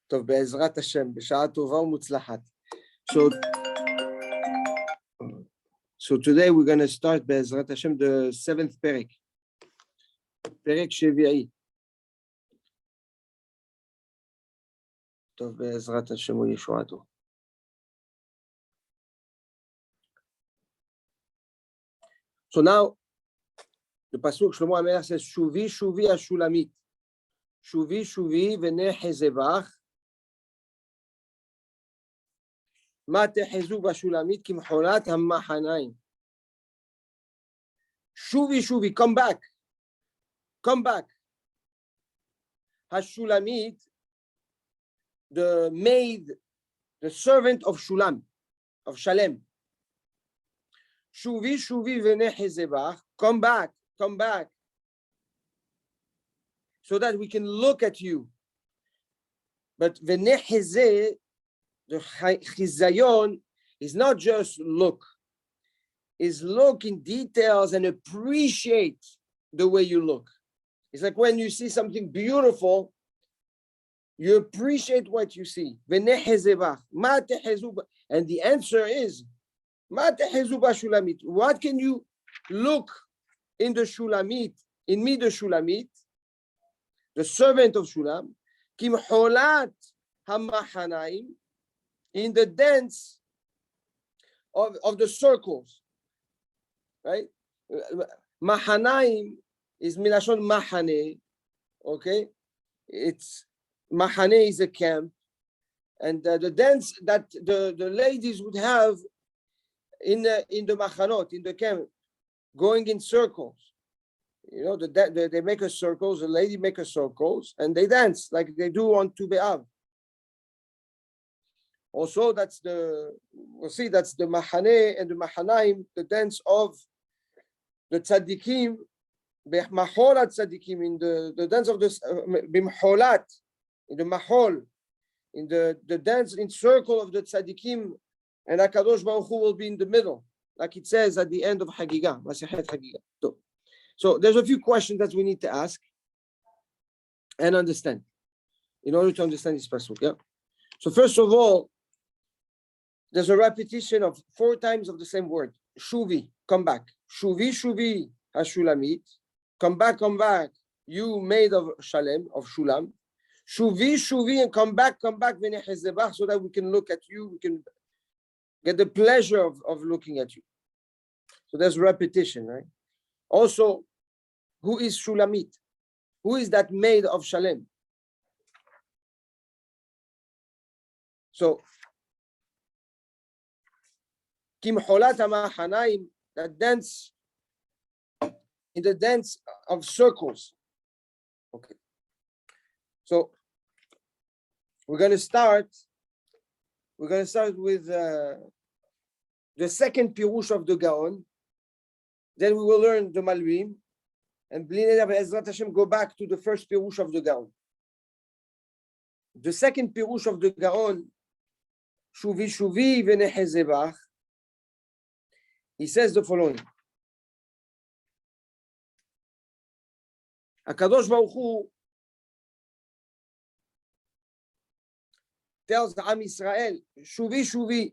טוב, בעזרת השם, בשעה טובה ומוצלחת. So today we're going to start בעזרת השם the 7th פרק. פרק שביעי. טוב, בעזרת השם וישועתו. So now, the pasuk Shlomo HaMelech says, Shuvi, Shuvi, Ashulamit. Shuvi, Shuvi, v'nehezebach. Ma tehezu b'shulamit kimcholat ha'machanayim. Shuvi, Shuvi, come back. Come back. Hashulamit, the maid, the servant of Shulam, of Shalem. Shuvi, Shuvi, v'nehezebach. Come back, come back. So that we can look at you. But v'nehezeh, the chizayon, is not just look. Is look in details and appreciate the way you look. It's like when you see something beautiful, you appreciate what you see. V'nehezebach. Ma tehezu. And the answer is, Ma tehezu b'shulamit. What can you look in the Shulamit, in me the Shulamit, the servant of Shulam, kimcholat hamachanaim, in the dance of the circles, right? Mahanaim is milashon mahane, okay? It's mahane is a camp, and the dance that the ladies would have in the machanot, in the camp, going in circles. You know, they make a circles, the lady make a circles, and they dance like they do on Tu B'Av. Also, we'll see that's the Mahane and the Mahanaim, the dance of the Tzaddikim, B'Maholat Tzaddikim, in the dance of the B'Maholat, in the Mahol, in the dance in circle of the Tzaddikim, and HaKadosh Baruch Hu will be in the middle, like it says at the end of Hagigah, Masechet Hagigah. So there's a few questions that we need to ask and understand in order to understand this pasuk. Yeah. So first of all, there's a repetition of 4 times of the same word. Shuvi, come back. Shuvi, Shuvi, Hashulamit. Come back, you maid of Shalem, of Shulam. Shuvi, Shuvi, and come back, v'nehezebach, so that we can look at you, we can get the pleasure of looking at you. So there's repetition, right? Also, who is Shulamit? Who is that maid of Shalem? So, Kimcholat HaMachanaim, that dance, in the dance of circles. Okay. So, we're going to start with the second Pirush of the Gaon. Then we will learn the Malvim, and B'Ezrat Hashem go back to the first Pirush of the Gaon. The second Pirush of the Gaon, Shuvi Shuvi v'nehezebach, he says the following. HaKadosh Baruch Hu tells the Am Yisrael, Shuvi Shuvi,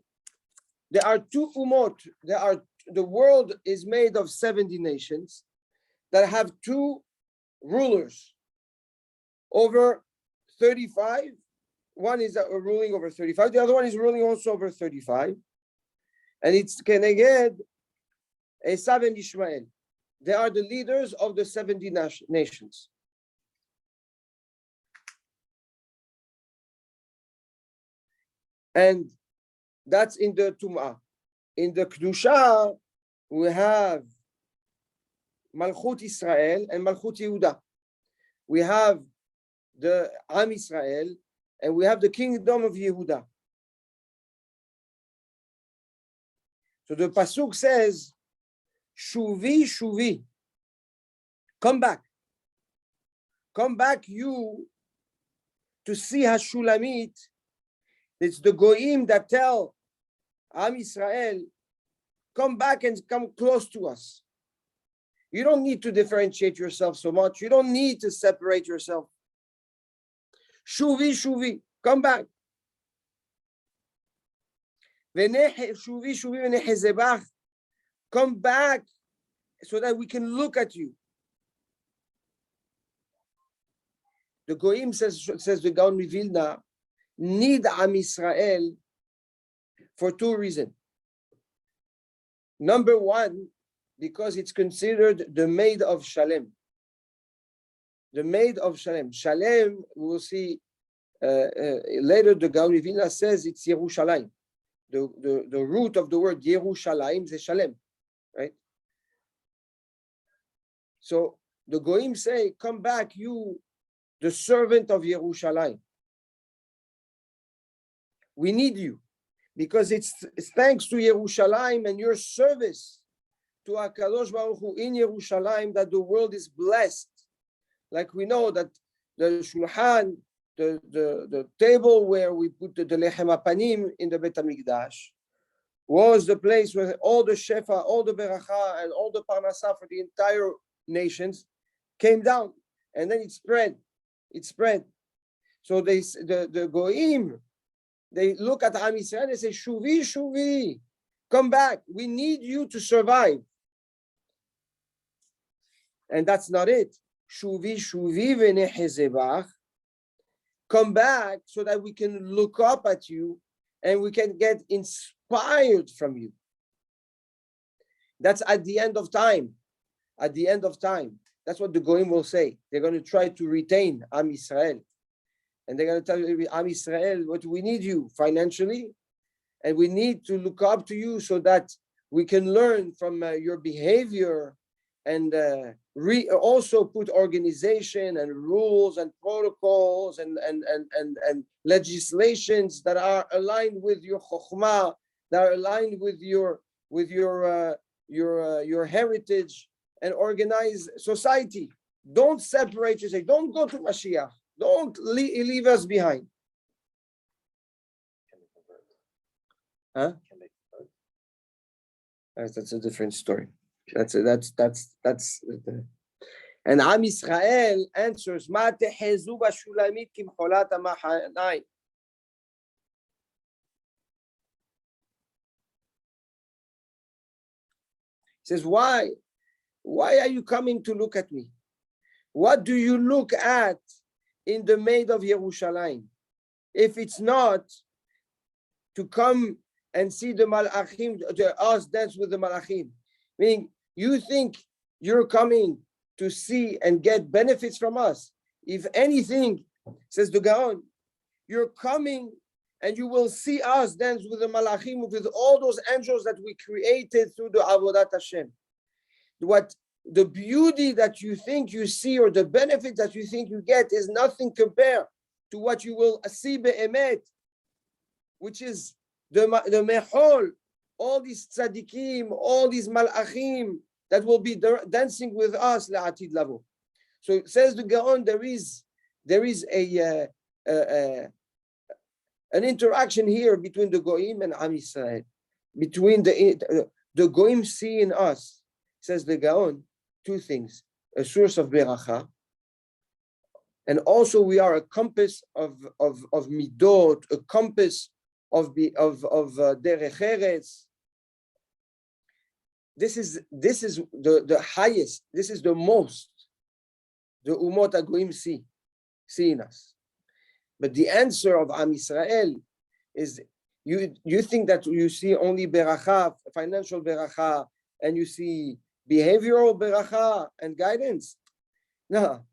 there are 2 umot, the world is made of 70 nations that have 2 rulers over 35. One is ruling over 35. The other one is ruling also over 35. And it's Keneged, Esav and Ishmael. They are the leaders of the 70 nations. And that's in the Tum'ah. In the Kedusha, we have Malchut Israel and Malchut Yehuda. We have the Am Israel and we have the kingdom of Yehuda. So the pasuk says, Shuvi, Shuvi, come back you to see Hashulamit. It's the Goyim that tell Am Yisrael, come back and come close to us. You don't need to differentiate yourself so much. You don't need to separate yourself. Shuvi, Shuvi. Come back. Come back so that we can look at you. The Goyim says the Gaon Vilna, need Am Israel for two reasons. Number one, because it's considered the maid of Shalem. The maid of Shalem. Shalem, we will see later, the Gaon Vilna says it's Yerushalayim. The root of the word Yerushalayim is Shalem, right? So the Goyim say, come back, you, the servant of Yerushalayim. We need you because it's thanks to Yerushalayim and your service to HaKadosh Baruch Hu in Yerushalayim that the world is blessed. Like we know that the Shulchan, the table where we put the Lechem HaPanim in the Bet HaMikdash was the place where all the Shefa, all the Beracha, and all the Parnasah for the entire nations came down, and then it spread. It spread. So the Goyim, they look at Am Yisrael and say, Shuvi, Shuvi, come back. We need you to survive. And that's not it. Shuvi, Shuvi v'nechezebach. Come back so that we can look up at you and we can get inspired from you. That's at the end of time. At the end of time. That's what the Goyim will say. They're going to try to retain Am Yisrael. And they're going to tell you, Am Yisrael, what we need you financially, and we need to look up to you so that we can learn from your behavior and also put organization and rules and protocols and legislations that are aligned with your chokhmah, that are aligned with your heritage, and organize society. Don't separate yourself. Don't go to Mashiach. Don't leave us behind. Huh? That's a different story. That's and Am Yisrael answers, Ma tehezu bashulamit kimcholat hamahanai. He says, why are you coming to look at me? What do you look at in the maid of Yerushalayim? If it's not to come and see the Malachim, us dance with the Malachim. Meaning, you think you're coming to see and get benefits from us. If anything, says the Gaon, you're coming and you will see us dance with the Malachim, with all those angels that we created through the Avodat Hashem. What the beauty that you think you see or the benefit that you think you get is nothing compared to what you will see be'emet, which is the mechol, all these tzaddikim, all these malachim that will be dancing with us la'atid lavo. So it says the Gaon, there is an interaction here between the Goyim and Am Yisrael, between the Goyim see in us, says the Gaon, two things: a source of beracha, and also we are a compass of midot, a compass of derech eretz. This is the highest. This is the most. The umot hagoyim see in us. But the answer of Am Yisrael is you think that you see only beracha, financial beracha, and you see behavioral beracha and guidance. No,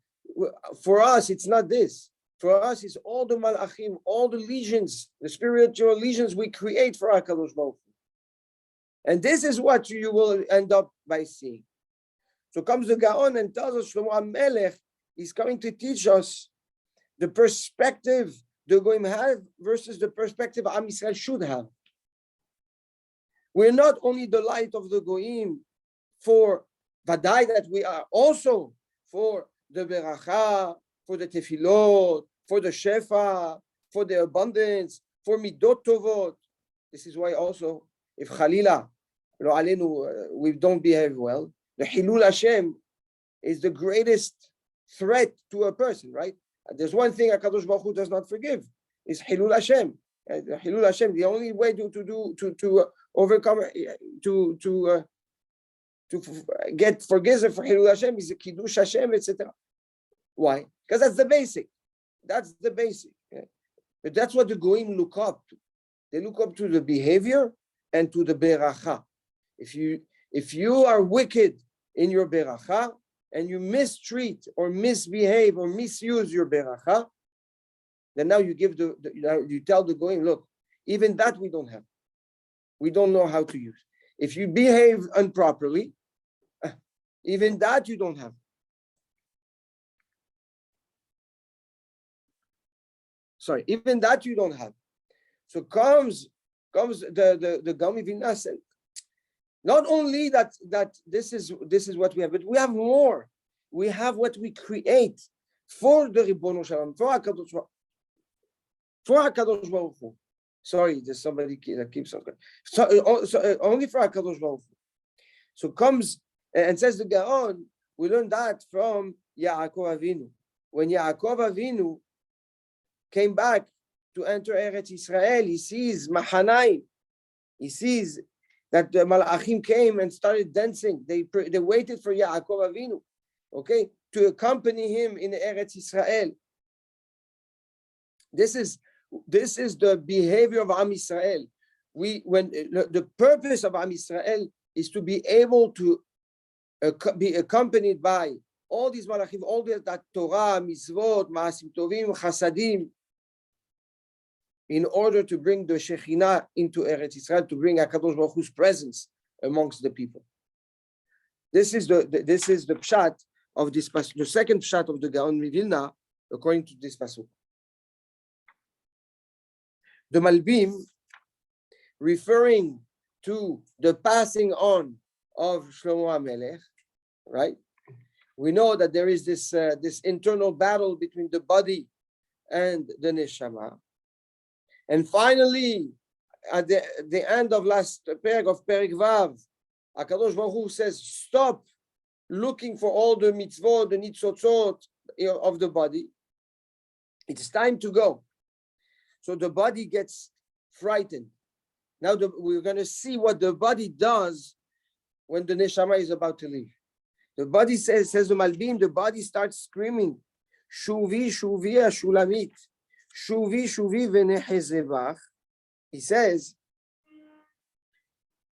for us it's not this. For us it's all the malachim, all the legions, the spiritual legions we create for HaKadosh Baruch Hu. And this is what you will end up by seeing. So comes the Gaon and tells us Shlomo HaMelech is coming to teach us the perspective the Goyim have versus the perspective Am Yisrael should have. We're not only the light of the Goyim for Vadai, that we are also for the Beracha, for the Tefillot, for the Shefa, for the abundance, for Midot Tovot. This is why also, if Chalila, lo alenu, we don't behave well, the Hilul Hashem is the greatest threat to a person, right? There's one thing HaKadosh Baruch Hu does not forgive. is Hilul Hashem. Hilul Hashem. The only way to overcome to get forgiven for Hilul Hashem is the Kiddush Hashem, etc. Why? Because that's the basic. That's the basic. Yeah. But that's what the Goyim look up to. They look up to the behavior and to the beracha. If you are wicked in your beracha and you mistreat or misbehave or misuse your beracha, then now you give you tell the Goyim, look, even that we don't have. We don't know how to use. If you behave improperly, even that you don't have. Sorry, even that you don't have. So comes the Gami Vinas, and not only that this is what we have, but we have more. We have what we create for the Ribono Shalom, for HaKadosh Baruch Hu. Sorry, there's somebody that keeps on. So only for HaKadosh Baruch Hu. So comes and says the Gaon, we learn that from Yaakov Avinu. When Yaakov Avinu came back to enter Eretz Israel, he sees Mahanaim. He sees that the Malachim came and started dancing. They waited for Yaakov Avinu, okay, to accompany him in Eretz Israel. This is the behavior of Am Yisrael. When the purpose of Am Yisrael is to be able to be accompanied by all these Malachim, all that Torah, Mitzvot, Maasim Tovim, Chasadim, in order to bring the Shekhinah into Eretz Israel, to bring HaKadosh Baruch Hu's presence amongst the people. This is the pshat of this pasuk, the second pshat of the Gaon Mivilna, according to this pasuk. The Malbim, referring to the passing on of Shlomo HaMelech, right? We know that there is this internal battle between the body and the neshama. And finally, at the end of last parak of Perik Vav, HaKadosh Baruch Hu says, stop looking for all the mitzvot, the nitzotzot of the body. It's time to go. So the body gets frightened. Now we're going to see what the body does when the neshama is about to leave. The body says the Malbim, the body starts screaming, Shuvi, Shuvi, Shulamit. Shuvi, Shuvi, v'nehezevach. He says,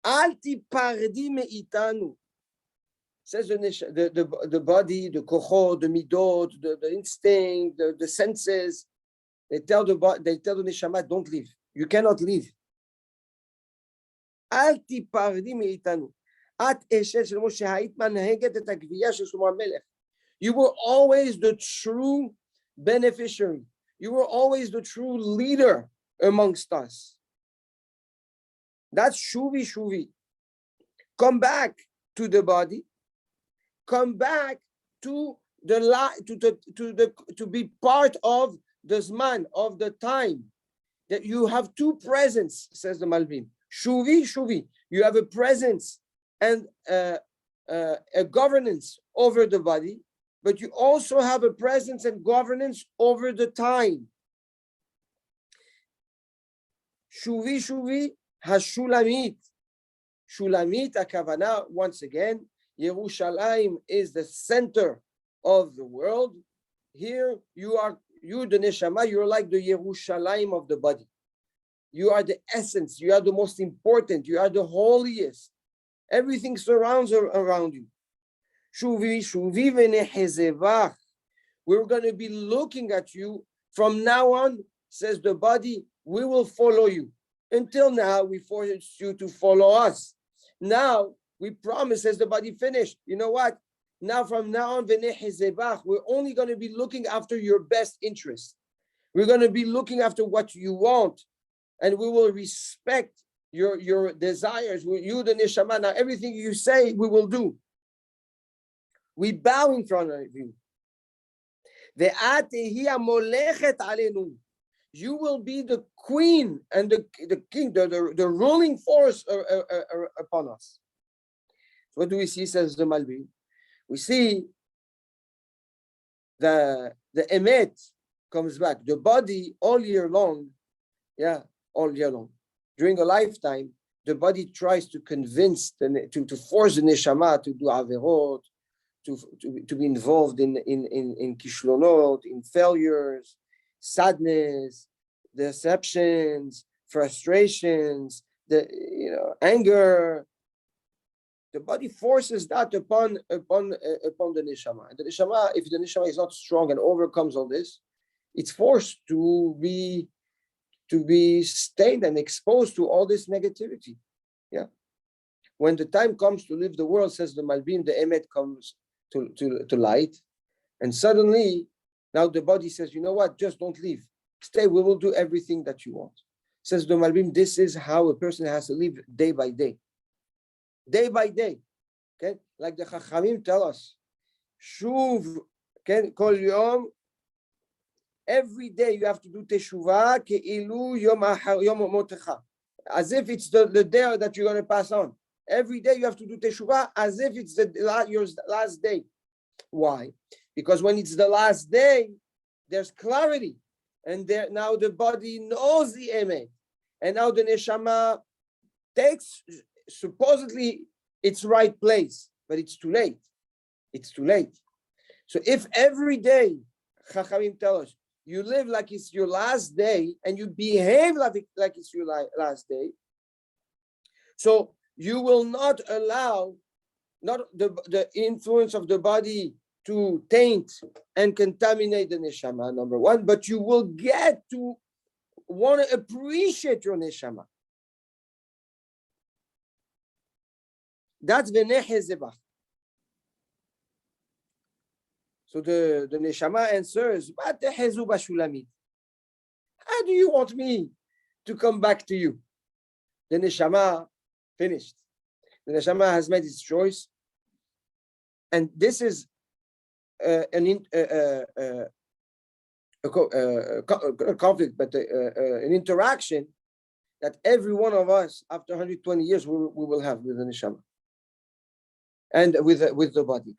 Al tipardi me'itanu. Says the body, the kochot, the midot, the instinct, the senses. They tell the neshama, don't leave. You cannot leave. Al tipardi me'itanu. At eshet shel Moshe ha'it manheget et hagviya shel Shlomo HaMelech. You were always the true beneficiary. You were always the true leader amongst us. That's Shuvi Shuvi. Come back to the body. Come back to to be part of the Zman, of the time. That you have two presence, says the Malbim. Shuvi Shuvi. You have a presence and a governance over the body, but you also have a presence and governance over the time. Shuvi Shuvi HaShulamit. Shulamit HaKavana, once again, Yerushalayim is the center of the world. Here you the Neshama, you're like the Yerushalayim of the body. You are the essence, you are the most important, you are the holiest. Everything surrounds around you. Shuvi, Shuvi v'nehezevach. We're going to be looking at you from now on, says the body, we will follow you. Until now, we forced you to follow us. Now, we promise, says the body, finished. You know what? Now, from now on, v'nehezevach, we're only going to be looking after your best interest. We're going to be looking after what you want, and we will respect your desires. You, the neshama, now everything you say, we will do. We bow in front of you. You will be the queen and the king, the ruling force upon us. So what do we see, says the Malbi? We see the emet comes back. The body all year long, all year long. During a lifetime, the body tries to convince, to force the neshama to do averot, to be involved in kishlonot, in failures, sadness, deceptions, frustrations, anger. The body forces that upon the neshama. And the neshama, if the neshama is not strong and overcomes all this, it's forced to be stained and exposed to all this negativity. Yeah. When the time comes to leave the world, says the Malbim, the Emet comes to light, and suddenly now the body says, you know what, just don't leave, stay, we will do everything that you want. Says the Malbim, this is how a person has to live day by day by day. Okay, like the Chachamim tell us, Shuv, okay, Kol Yom, every day you have to do teshuvah ke'ilu yom motecha, as if it's the day that you're going to pass on. Every day you have to do teshuvah as if it's your last day. Why? Because when it's the last day, there's clarity, and now the body knows the emet, and now the neshama takes supposedly its right place, but it's too late. It's too late. So if every day, Chachamim tell us, you live like it's your last day and you behave like it's your last day, so you will not allow the influence of the body to taint and contaminate the neshama, number one, but you will get to want to appreciate your neshama. That's v'necheh zebach. So the neshama answers, how do you want me to come back to you? The neshama finished. The neshama has made its choice. And this is a conflict, but an interaction that every one of us, after 120 years, we will have with the neshama. And with the body.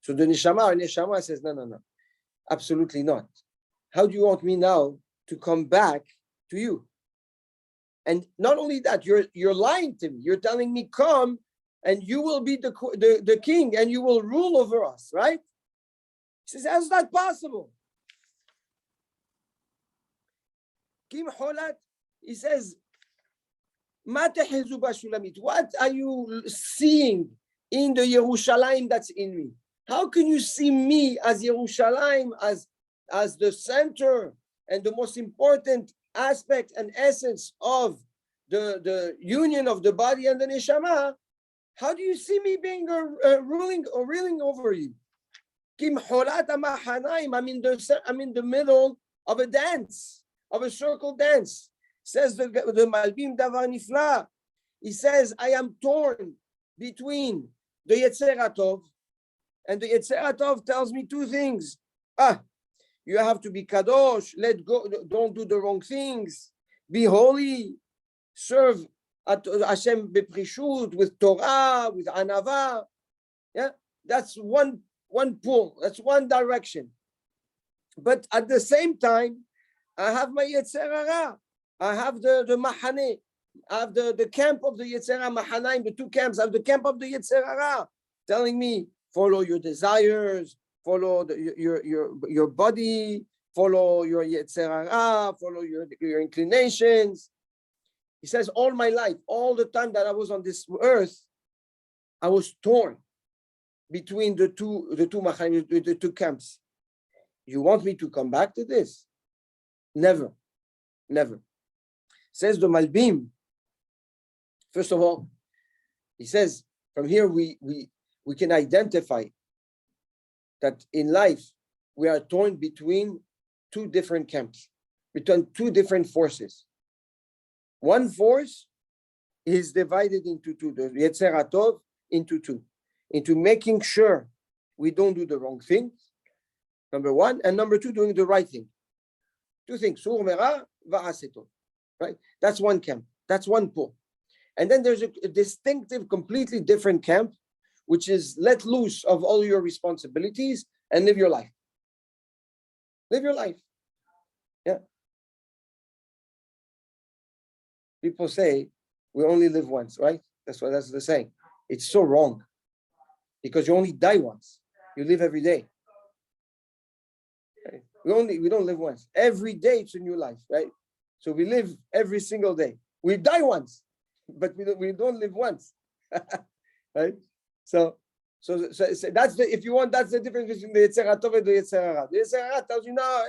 So the neshama says, no, absolutely not. How do you want me now to come back to you? And not only that, you're lying to me. You're telling me, come, and you will be the king, and you will rule over us, right? He says, how's that possible? Kim Holat, he says, what are you seeing in the Yerushalayim that's in me? How can you see me as Yerushalayim, as the center and the most important aspect and essence of the union of the body and the neshama? How do you see me being ruling over you? I'm in the middle of a dance, of a circle dance. Says the Malbim Davar Nifla. He says, I am torn between the Yetzer HaTov, and the Yetzer HaTov tells me two things. You have to be kadosh, let go, don't do the wrong things, be holy, serve Hashem beprishut, with Torah, with anava. Yeah, that's one pull, that's one direction. But at the same time, I have my Yetzer Hara. I have the Mahane. I have the camp of the Yetzer Hara, Mahanaim, the two camps. I have the camp of the Yetzer Hara telling me, follow your desires, follow your body, follow your Yetzer Hara, follow your inclinations. He says, all my life, all the time that I was on this earth, I was torn between the two Mahanaim, the two camps. You want me to come back to this? Never. Says the Malbim. First of all, he says, from here we can identify that in life we are torn between two different camps, between two different forces. One force is divided into two, the Yetzer HaTov into two, into making sure we don't do the wrong things, number one, and number two, doing the right thing. Two things, Sur Mera Va'aseto, right? That's one camp, that's one pull. And then there's a distinctive, completely different camp, which is let loose of all your responsibilities and live your life. Live your life. Yeah. People say we only live once, right? That's the saying. It's so wrong because you only die once. You live every day. Right? We don't live once. Every day it's a new life, right? So we live every single day. We die once, but we don't live once, right? So that's the, if you want, that's the difference between the Yetzer HaTov and the Yetzer Hara. The Yetzer Hara tells you no,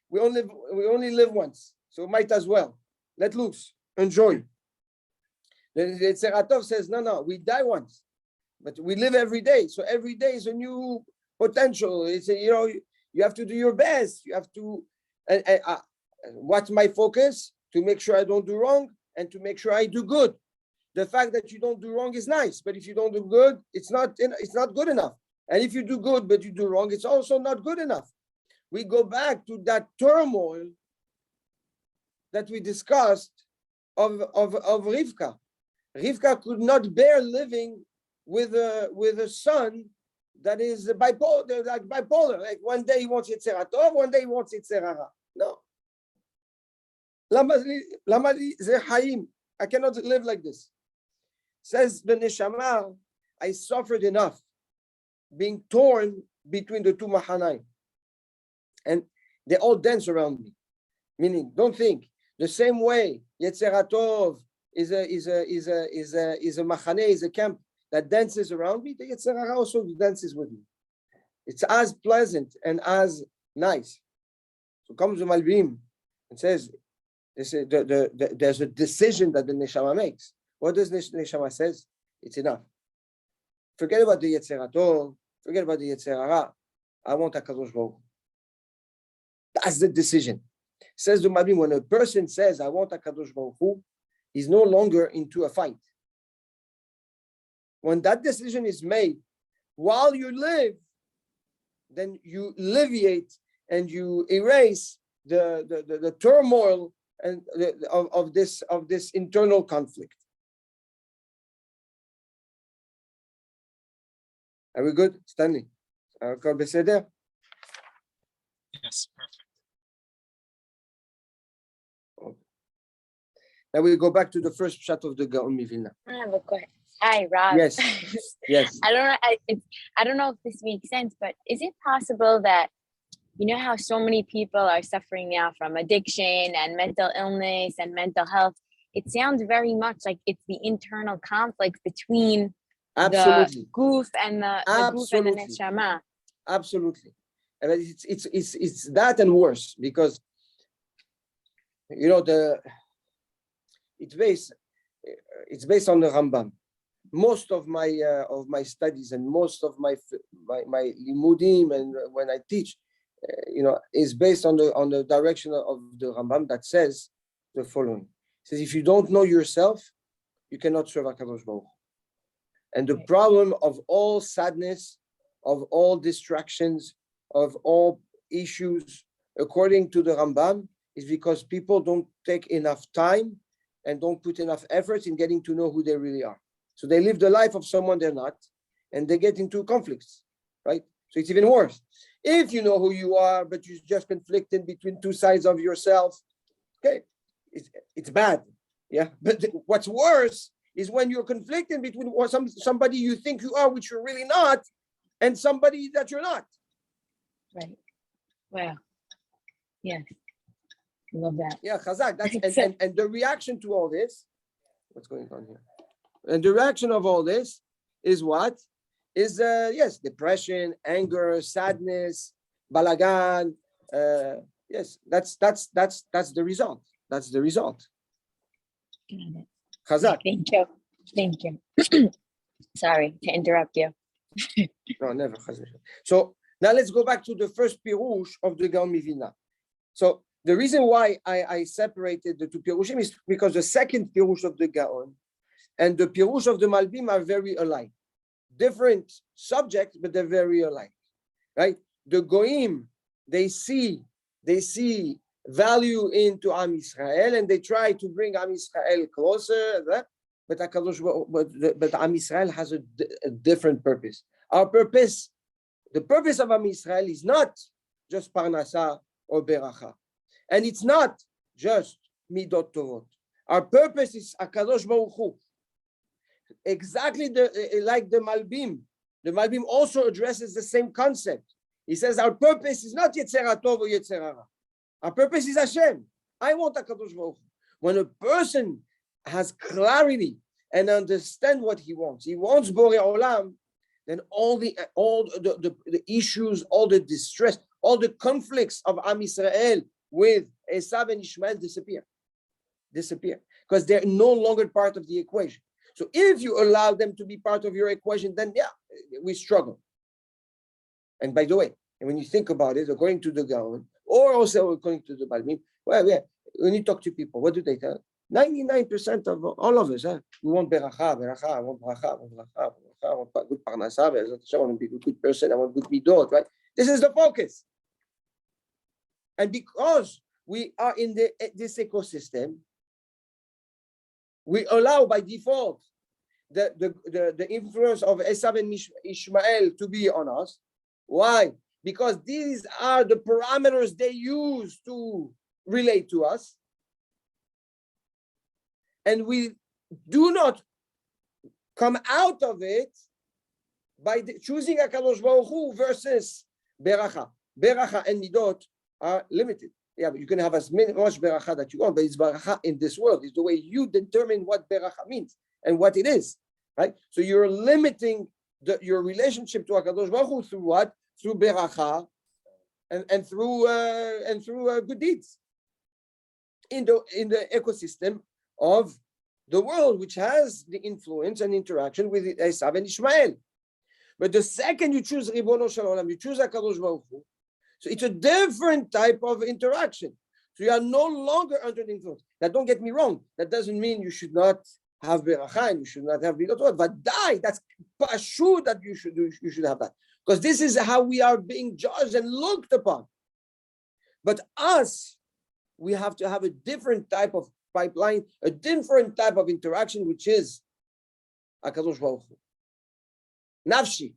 we only live once, so might as well let loose, enjoy. The Yetzer HaTov says no, we die once, but we live every day. So every day is a new potential. It's you have to do your best. You have to. What's my focus? To make sure I don't do wrong and to make sure I do good. The fact that you don't do wrong is nice, but if you don't do good, it's not good enough. And if you do good but you do wrong, it's also not good enough. We go back to that turmoil that we discussed of Rivka. Rivka could not bear living with a son that is bipolar. Like one day he wants Yetzer HaTov, one day he wants Yetzer Hara. No. Lamali ze hayim. I cannot live like this. Says the neshama, I suffered enough being torn between the two mahanai, and they all dance around me. Meaning, don't think the same way Yetzer HaTov is a machane, is a camp that dances around me. The Yetzer Hara also dances with me. It's as pleasant and as nice. So comes the Malbim and says, there's a decision that the neshama makes. What does the neshama says? It's enough. Forget about the Yetzer HaTov. Forget about the Yetzer Hara. I want HaKadosh Baruch Hu. That's the decision. Says the Malbim, when a person says, I want HaKadosh Baruch Hu, he's no longer into a fight. When that decision is made while you live, then you alleviate and you erase the turmoil and of this internal conflict. Are we good, Stanley? Yes, perfect. Now we go back to the first shot of the Gaon Mivilna. I have a question. Hi, Rob. Yes. Yes. I don't know if this makes sense, but is it possible that, you know how so many people are suffering now from addiction and mental illness and mental health? It sounds very much like it's the internal conflict between Absolutely. the goof and the goof and the neshama. Absolutely. And it's that and worse, because it's based on the Rambam. Most of my studies and most of my limudim and when I teach, is based on the direction of the Rambam that says the following. It says, if you don't know yourself, you cannot serve HaKadosh Baruch Hu. And the problem of all sadness, of all distractions, of all issues, according to the Rambam, is because people don't take enough time and don't put enough effort in getting to know who they really are. So they live the life of someone they're not, and they get into conflicts, right? So it's even worse. If you know who you are, but you're just conflicting between two sides of yourself, okay, it's bad. Yeah. But what's worse is when you're conflicting between somebody you think you are, which you're really not, and somebody that you're not. Right. Wow. Yes. Love that. Yeah, Chazak. That's and the reaction to all this, what's going on here? And the reaction of all this is what? Is yes, depression, anger, sadness, balagan. Yes, that's the result. That's the result. Chazak. Thank you. Sorry to interrupt you. No, never. So now let's go back to the first pirush of the Gaon Mivilna. So the reason why I separated the two pirushim is because the second pirush of the Gaon and the pirush of the Malbim are very alike. Different subjects, but they're very alike, right? The Goim, they see value into Am Yisrael, and they try to bring Am Yisrael closer. But Am Yisrael has a different purpose. Our purpose, the purpose of Am Yisrael, is not just Parnasa or Beracha. And it's not just midot tovot. Our purpose is Akadosh Baruch Hu. Exactly like the Malbim. The Malbim also addresses the same concept. He says our purpose is not Yetzer HaTov or Yetzer Hara. Our purpose is Hashem. I want Akadosh Baruch Hu. When a person has clarity and understand what he wants Borei Olam, then all the issues, all the distress, all the conflicts of Am Yisrael with Esav and Ishmael disappear, because they're no longer part of the equation. So if you allow them to be part of your equation, then yeah, we struggle. And by the way, when you think about it, according to the Gaon, or also according to the Balmim, well, yeah, when you talk to people, what do they tell? 99% of all of us, we want beracha, I want bracha, I want good parnasa, I want to be a good person, I want good midot, right? This is the focus. And because we are in this ecosystem, we allow by default the influence of Esav and Ishmael to be on us. Why? Because these are the parameters they use to relate to us. And we do not come out of it by choosing HaKadosh Baruch Hu versus Beracha. Beracha and Midot are limited. Yeah, but you can have as much Beracha that you want, but it's Beracha in this world. It's the way you determine what Beracha means and what it is, right? So you're limiting your relationship to HaKadosh Baruch Hu through what? Through Beracha and through good deeds in the ecosystem of the world, which has the influence and interaction with Esav and Ishmael. But the second you choose Ribono Shel Olam, you choose HaKadosh Baruch Hu, so it's a different type of interaction. So you are no longer under the influence. Now, don't get me wrong. That doesn't mean you should not have beracha and you should not have midot. But that's pashut that you should have that. Because this is how we are being judged and looked upon. But us, we have to have a different type of pipeline, a different type of interaction, which is HaKadosh Baruch Hu. Nafshi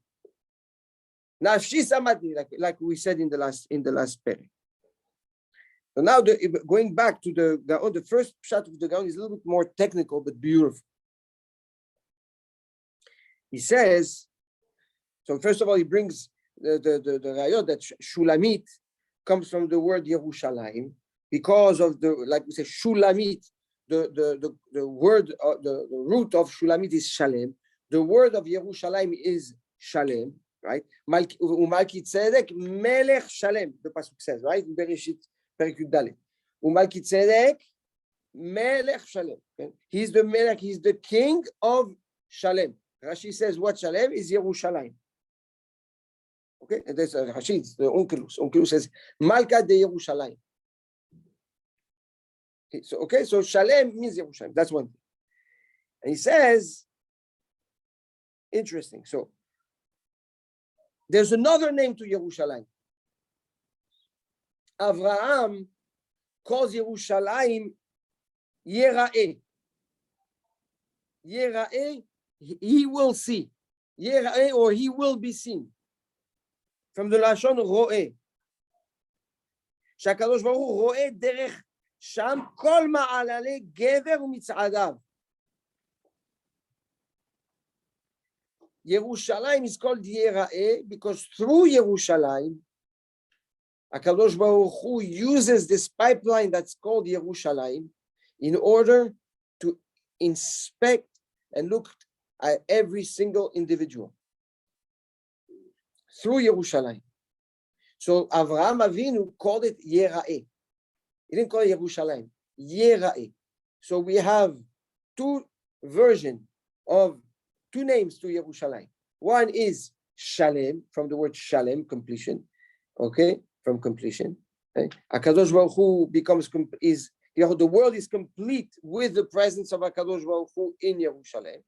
samadhi, like we said in the last period. So now going back to the Gaon, the first pshat of the Gaon is a little bit more technical but beautiful. He says, so first of all, he brings the rayot that Shulamit comes from the word Yerushalayim, because of like we say, Shulamit, the word, the root of Shulamit is Shalem. The word of Yerushalayim is Shalem, right? Umalki Tzedek Melech Shalem, the pasuk says, right? In Bereshit Perek Yud Dalet. Umalki Tzedek Melech Shalem. Okay? He's the Melech, he's the king of Shalem. Rashi says what Shalem is Yerushalayim. Okay, and there's Rashi, the Onkelos. Onkelos says Malka de Yerushalayim. Okay, so Shalem means Yerushalayim. That's one thing. And he says, interesting. So there's another name to Yerushalayim. Avraham calls Yerushalayim Yera'eh. Yera'eh, he will see. Yera'eh, or he will be seen. From the Lashon Ro'eh. שהקדוש ברוך הוא רואה דרך שם כל מעללי גבר ומצעדיו. Yerushalayim is called Yera'eh because through Yerushalayim, HaKadosh Baruch Hu uses this pipeline that's called Yerushalayim in order to inspect and look at every single individual. Through Yerushalayim. So Avraham Avinu called it Yera'eh. He didn't call it Yerushalayim. Yera'eh. So we have two versions of two names to Yerushalayim. One is Shalem, from the word Shalem, completion. Okay, from completion. Okay? HaKadosh Baruch Hu the world is complete with the presence of HaKadosh Baruch Hu in Yerushalayim.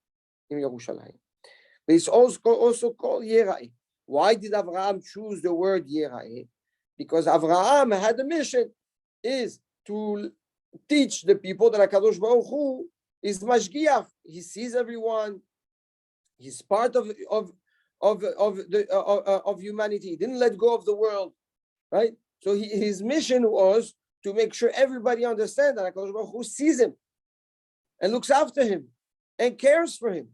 But it's also called Yera'eh. Why did Avraham choose the word Yera'eh? Because Avraham had a mission, is to teach the people that HaKadosh Baruch Hu is Mashgiach. He sees everyone. He's part of humanity. He didn't let go of the world, right? So his mission was to make sure everybody understands that HaKadosh Baruch Hu sees him and looks after him and cares for him.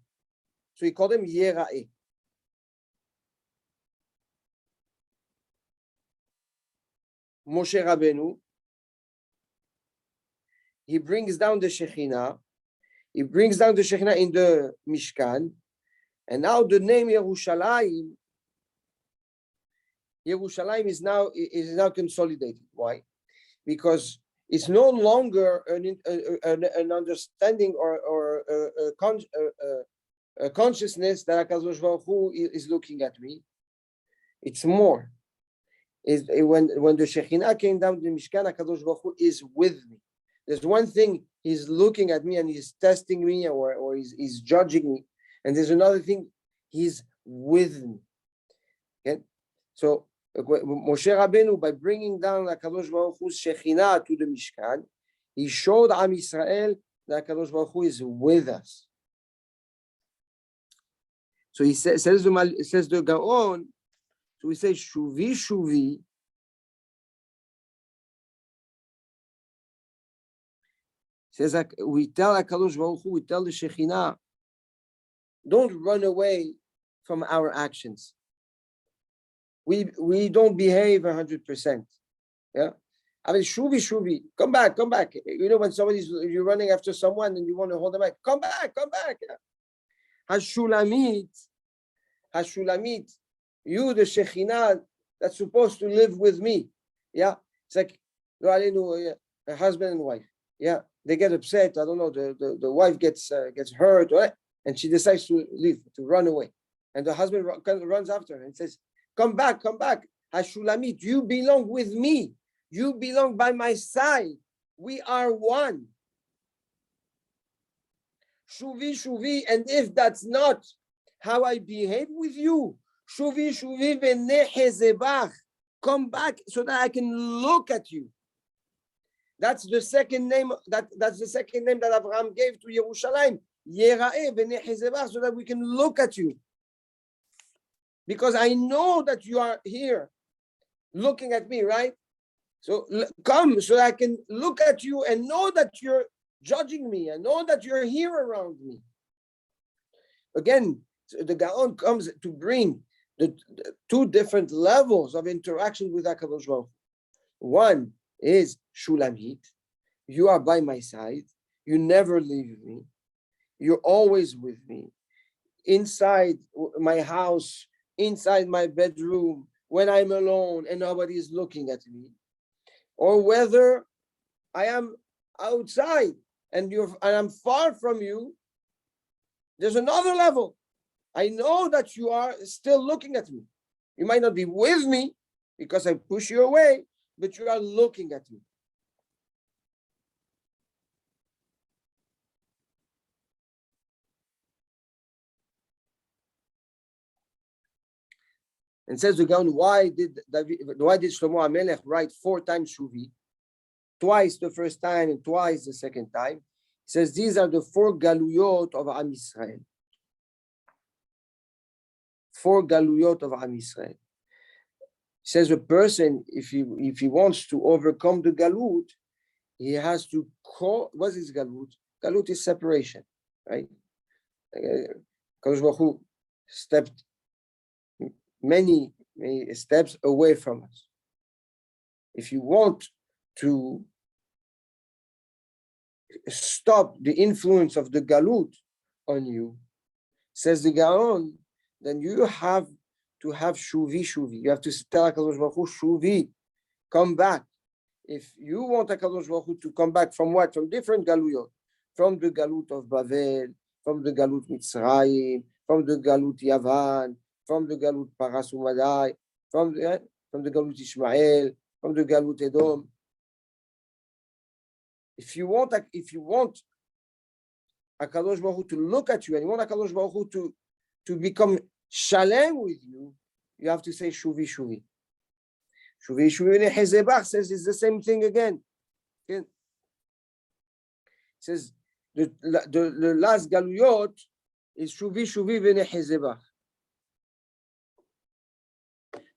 So he called him Yera'eh. Moshe Rabbeinu, he brings down the Shekhinah. He brings down the Shekhinah in the Mishkan. And now the name Yerushalayim is now consolidated. Why? Because it's no longer an understanding or a consciousness that HaKadosh Baruch Hu is looking at me. It's more. When the Shekhinah came down to the Mishkan, HaKadosh Baruch Hu is with me. There's one thing, he's looking at me and he's testing me or he's judging me. And there's another thing, he's with me. Okay? So Moshe Rabbeinu, by bringing down HaKadosh Baruch Hu's Shekhinah to the Mishkan, he showed Am Yisrael that HaKadosh Baruch Hu is with us. So he says the Gaon, so we say Shuvi Shuvi. Says we tell HaKadosh Baruch Hu, we tell the Shekhinah, don't run away from our actions. We don't behave 100%. Yeah, I mean, Shuvi, come back. You know, when you're running after someone and you want to hold them back, come back. Yeah. Hashulamit, you the Shekhinah that's supposed to live with me. Yeah, it's like a husband and wife. Yeah, they get upset. I don't know. The wife gets hurt, right? And she decides to leave, to run away, and the husband runs after her and says, "Come back, Hashulamit. You belong with me. You belong by my side. We are one." Shuvi, and if that's not how I behave with you, Shuvi v'nehezebach. Come back so that I can look at you. That's the second name. That's the second name that Abraham gave to Yerushalayim, Yera'eh v'nehezebach, so that we can look at you. Because I know that you are here, looking at me, right? So come so that I can look at you and know that you're judging me and know that you're here around me. Again, the Gaon comes to bring the two different levels of interaction with HaKadosh Baruch Hu. One is Shulamit. You are by my side. You never leave me. You're always with me. Inside my house, inside my bedroom, when I'm alone and nobody is looking at me. Or whether I am outside and I'm far from you, there's another level. I know that you are still looking at me. You might not be with me because I push you away, but you are looking at me. And says the Gaon, why did Shlomo HaMelech write 4 times Shuvi? Twice the first time and twice the second time. He says these are the 4 galuyot of Am Yisrael. 4 galuyot of Am Yisrael. He says a person, if he wants to overcome the galut, he has to call. What is galut? Galut is separation, right? Kadosh Baruch Hu stepped many steps away from us. If you want to stop the influence of the galut on you, says the Gaon, then you have to have Shuvi. You have to tell HaKadosh Baruch Hu, Shuvi, come back. If you want HaKadosh Baruch Hu to come back from what? From different galuyot. From the galut of Bavel, from the galut Mitzrayim, from the galut Yavan, from the galut Paras Umadai, from the galut Ishmael, from the galut Edom. If you want HaKadosh Baruch Hu to look at you and you want HaKadosh Baruch Hu to become shalem with you, you have to say Shuvi. Shuvi Nehezebach says it's the same thing again. It says the last galuyot is Shuvi v'nehezebach.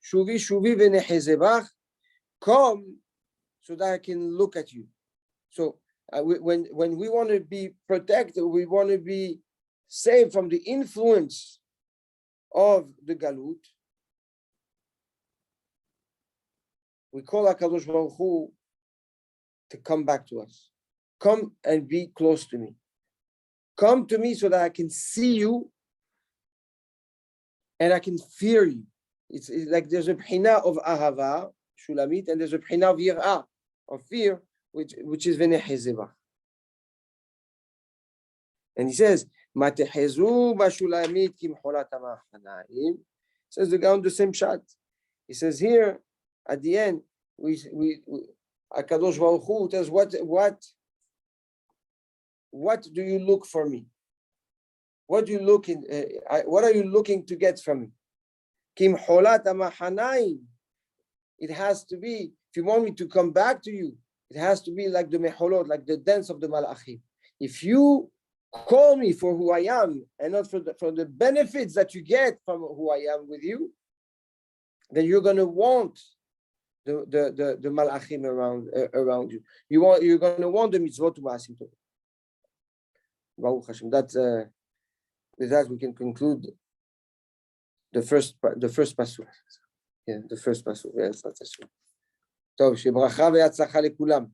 Shuvi v'nehezebach. Come so that I can look at you. So when we want to be protected, we want to be saved from the influence of the galut, we call HaKadosh Baruch Hu to come back to us. Come and be close to me. Come to me so that I can see you and I can fear you. It's like there's a b'china of ahava, shulamit, and there's a b'china of yirah, of fear, which is v'nei hezebah. And he says, "Matehezu bashulamit kim cholat hamachanaim." Says the guy on the same shot. He says here at the end, we HaKadosh Baruch Hu tells what do you look for me? What do you look in? What are you looking to get from me? Kim cholat hamachanaim. It has to be. If you want me to come back to you, it has to be like the mecholot, like the dance of the malachim. If you call me for who I am and not for the benefits that you get from who I am with you, then you're going to want the malachim around you. You're going to want the mitzvot to ma'asim tov. Baruch Hashem. With that we can conclude the first pasuk. Yeah, the first pasuk. Yes, that's true. טוב, שברכה והצלחה לכולם.